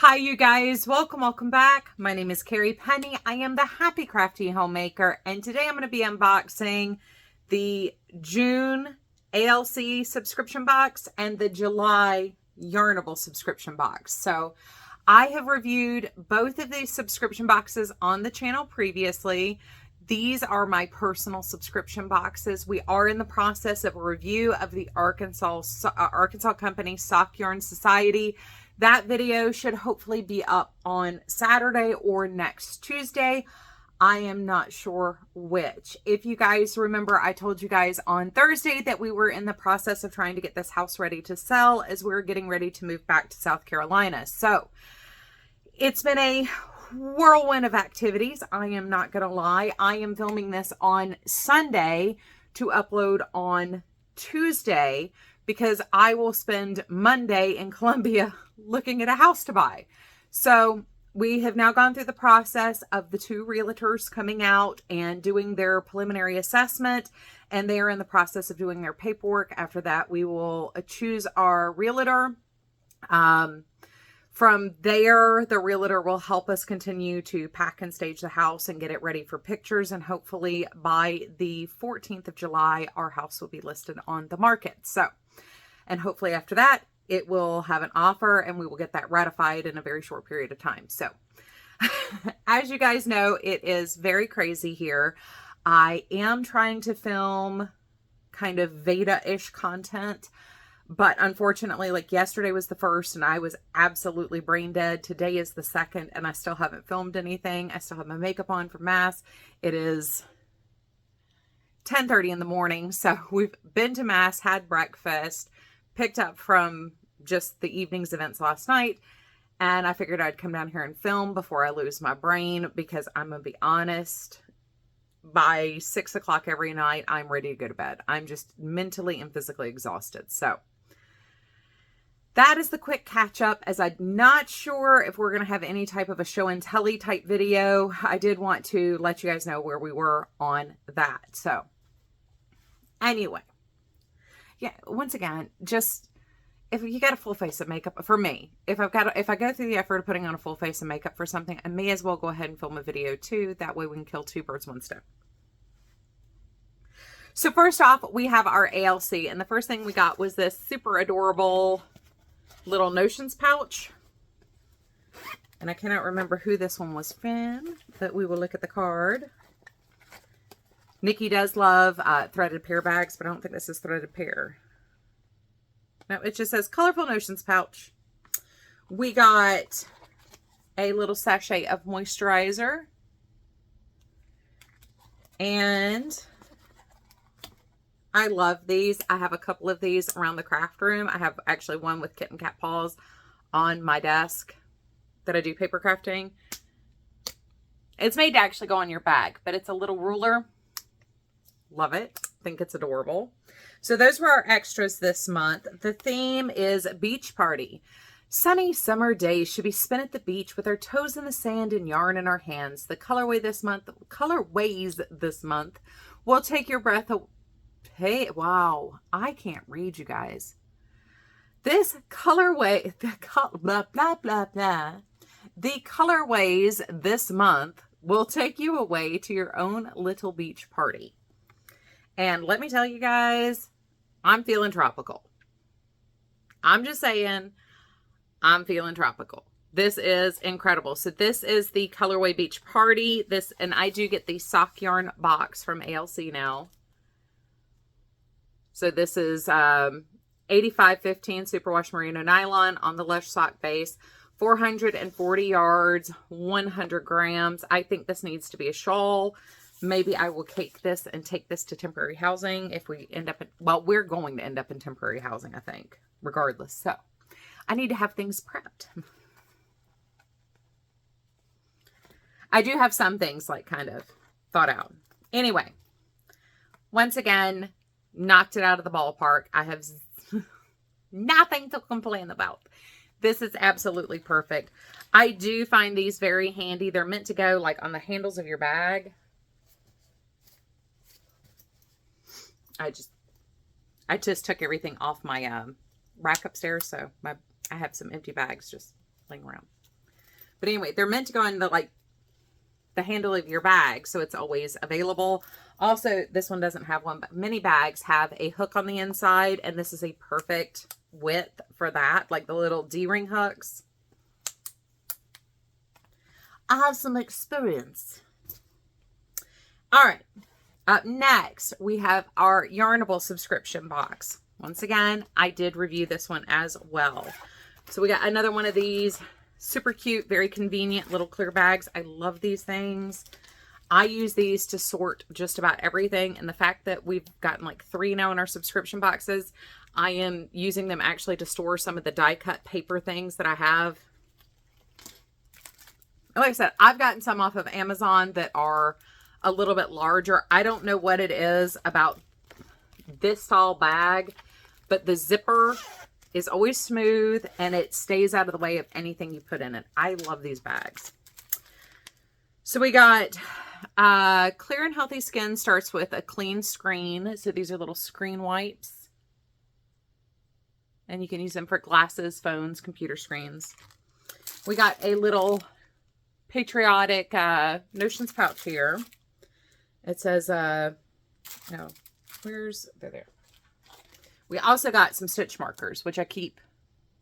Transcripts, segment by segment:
Hi you guys, welcome back. My name is Carrie Penny. I am the Happy Crafty Homemaker, and today I'm going to be unboxing the June ALC subscription box and the July Yarnable subscription box. So I have reviewed both of these subscription boxes on the channel previously. These are my personal subscription boxes. We are in the process of a review of the Arkansas company Sock Yarn Society. That video should hopefully be up on Saturday or next Tuesday. I am not sure which. If you guys remember, I told you guys on Thursday that we were in the process of trying to get this house ready to sell as we were getting ready to move back to South Carolina. So it's been a whirlwind of activities. I am not going to lie. I am filming this on Sunday to upload on Tuesday, because I will spend Monday in Columbia looking at a house to buy. So we have now gone through the process of the two realtors coming out and doing their preliminary assessment, and they are in the process of doing their paperwork. After that, we will choose our realtor. From there, the realtor will help us continue to pack and stage the house and get it ready for pictures. And hopefully by the 14th of July, our house will be listed on the market. So, and hopefully after that, it will have an offer and we will get that ratified in a very short period of time. So as you guys know, it is very crazy here. I am trying to film kind of Veda-ish content, but unfortunately, like yesterday was the first and I was absolutely brain dead. Today is the second and I still haven't filmed anything. I still have my makeup on for Mass. It is 10:30 in the morning. So we've been to Mass, had breakfast, picked up from just the evening's events last night. And I figured I'd come down here and film before I lose my brain, because I'm going to be honest, by 6 o'clock every night, I'm ready to go to bed. I'm just mentally and physically exhausted. So that is the quick catch up, as I'm not sure if we're going to have any type of a show and telly type video. I did want to let you guys know where we were on that. So anyway, yeah, once again, just if you got a full face of makeup, for me, if I go through the effort of putting on a full face of makeup for something, I may as well go ahead and film a video too. That way we can kill two birds, one stone. So first off, we have our ALC, and the first thing we got was this super adorable little notions pouch. And I cannot remember who this one was from, but we will look at the card. Nikki does love threaded pear bags, but I don't think this is threaded pear. No, it just says colorful notions pouch. We got a little sachet of moisturizer. And I love these. I have a couple of these around the craft room. I have actually one with kitten cat paws on my desk that I do paper crafting. It's made to actually go on your bag, but it's a little ruler. Love it. Think it's adorable. So those were our extras this month. The theme is beach party. Sunny summer days should be spent at the beach with our toes in the sand and yarn in our hands. The colorways this month will take your breath away. Hey, wow, I can't read, you guys. This colorway, blah, blah, blah, blah. The colorways this month will take you away to your own little beach party. And let me tell you guys, I'm feeling tropical. I'm just saying, I'm feeling tropical. This is incredible. So this is the colorway beach party. And I do get the sock yarn box from ALC now. So this is 8515 superwash merino nylon on the Lush sock base, 440 yards, 100 grams. I think this needs to be a shawl. Maybe I will cake this and take this to temporary housing if we end up well, we're going to end up in temporary housing, I think, regardless. So I need to have things prepped. I do have some things like kind of thought out. Anyway, once again, knocked it out of the ballpark. I have nothing to complain about. This is absolutely perfect. I do find these very handy. They're meant to go like on the handles of your bag. I just took everything off my rack upstairs, so I have some empty bags just laying around. But anyway, they're meant to go into like the handle of your bag, so it's always available. Also, this one doesn't have one, but many bags have a hook on the inside, and this is a perfect width for that, like the little D-ring hooks. I have some experience. All right, up next, we have our Yarnable subscription box. Once again, I did review this one as well. So we got another one of these. Super cute, very convenient little clear bags. I love these things. I use these to sort just about everything. And the fact that we've gotten like 3 now in our subscription boxes, I am using them actually to store some of the die cut paper things that I have. Like I said, I've gotten some off of Amazon that are a little bit larger. I don't know what it is about this tall bag, but the zipper is always smooth and it stays out of the way of anything you put in it. I love these bags. So we got Clear and Healthy Skin starts with a clean screen. So these are little screen wipes. And you can use them for glasses, phones, computer screens. We got a little patriotic notions pouch here. It says, no, they're there. We also got some stitch markers, which I keep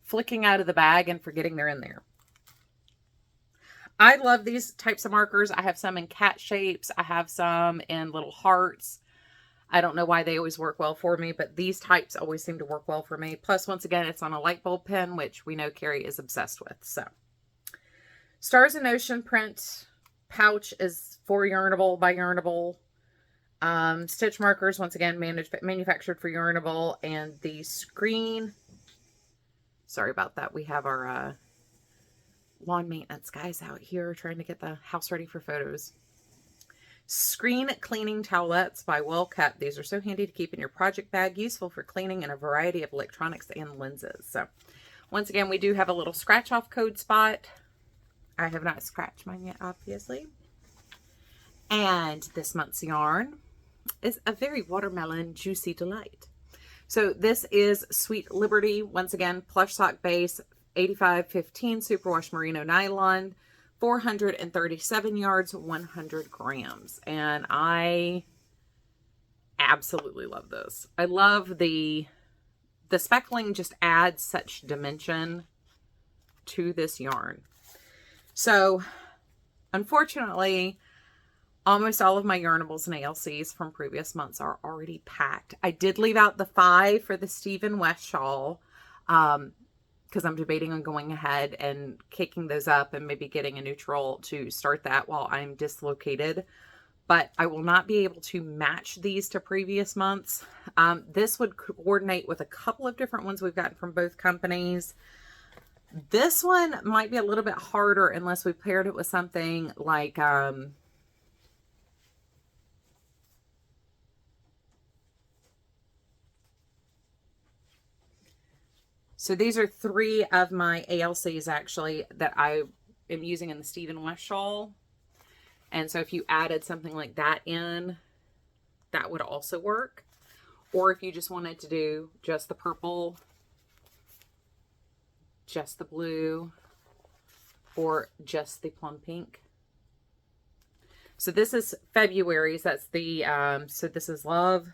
flicking out of the bag and forgetting they're in there. I love these types of markers. I have some in cat shapes. I have some in little hearts. I don't know why they always work well for me, but these types always seem to work well for me. Plus, once again, it's on a light bulb pen, which we know Carrie is obsessed with. So, Stars and Ocean print pouch is for Yarnable by Yarnable. Stitch markers, once again, manufactured for Yarnable. And the screen, sorry about that. We have our lawn maintenance guys out here trying to get the house ready for photos. Screen cleaning towelettes by Well Kept. These are so handy to keep in your project bag, useful for cleaning in a variety of electronics and lenses. So, once again, we do have a little scratch off code spot. I have not scratched mine yet, obviously. And this month's yarn is a very watermelon juicy delight. So this is Sweet Liberty. Once again, plush sock base, 85-15 superwash merino nylon, 437 yards, 100 grams. And I absolutely love this. I love the speckling just adds such dimension to this yarn. So unfortunately, almost all of my Yarnables and ALCs from previous months are already packed. I did leave out the 5 for the Stephen West shawl because I'm debating on going ahead and kicking those up and maybe getting a neutral to start that while I'm dislocated. But I will not be able to match these to previous months. This would coordinate with a couple of different ones we've gotten from both companies. This one might be a little bit harder unless we paired it with something like... So these are 3 of my ALCs actually that I am using in the Stephen West shawl. And so if you added something like that in, that would also work. Or if you just wanted to do just the purple, just the blue, or just the plum pink. So this is February's. That's the, so this is Love.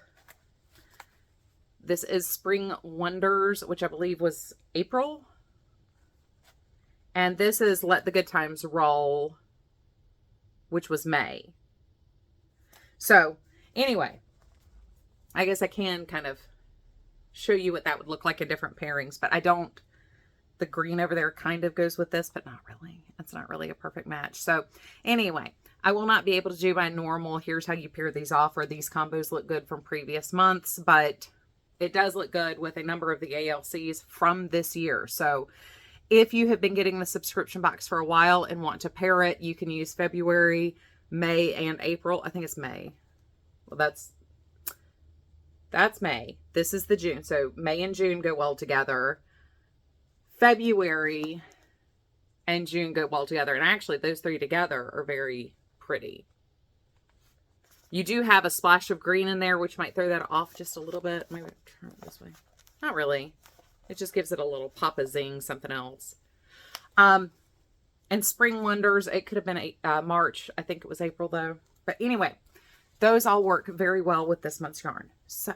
This is Spring Wonders, which I believe was April. And this is Let the Good Times Roll, which was May. So, anyway, I guess I can kind of show you what that would look like in different pairings, but I don't, the green over there kind of goes with this, but not really. It's not really a perfect match. So, anyway, I will not be able to do my normal, here's how you pair these off, or these combos look good from previous months, but it does look good with a number of the ALCs from this year. So if you have been getting the subscription box for a while and want to pair it, you can use February, May, and April. I think it's May. Well, that's May. This is the June. So May and June go well together. February and June go well together. And actually, those 3 together are very pretty. You do have a splash of green in there, which might throw that off just a little bit. Maybe turn it this way. Not really. It just gives it a little pop of zing, something else. And Spring Wonders, it could have been March. I think it was April though. But anyway, those all work very well with this month's yarn. So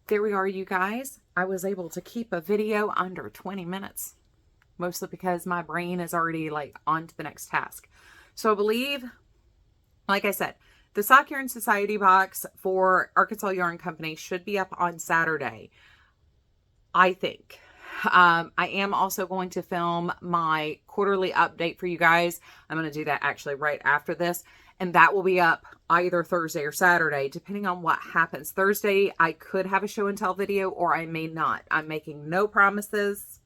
there we are, you guys. I was able to keep a video under 20 minutes, mostly because my brain is already like on to the next task. So I believe, like I said, the Sock Yarn Society box for Arkansas Yarn Company should be up on Saturday, I think. I am also going to film my quarterly update for you guys. I'm going to do that actually right after this. And that will be up either Thursday or Saturday, depending on what happens. Thursday, I could have a show and tell video, or I may not. I'm making no promises.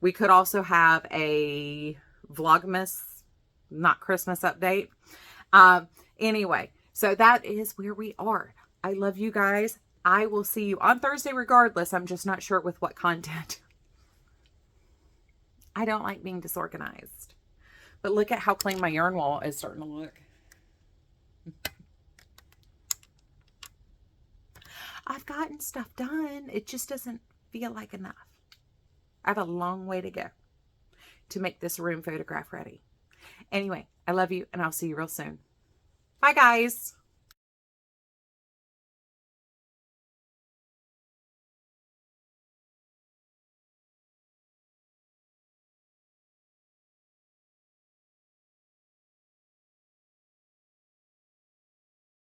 We could also have a Vlogmas, not Christmas update. Anyway, so that is where we are. I love you guys. I will see you on Thursday regardless. I'm just not sure with what content. I don't like being disorganized. But look at how clean my yarn wall is starting to look. I've gotten stuff done. It just doesn't feel like enough. I have a long way to go to make this room photograph ready. Anyway, I love you and I'll see you real soon. Bye, guys.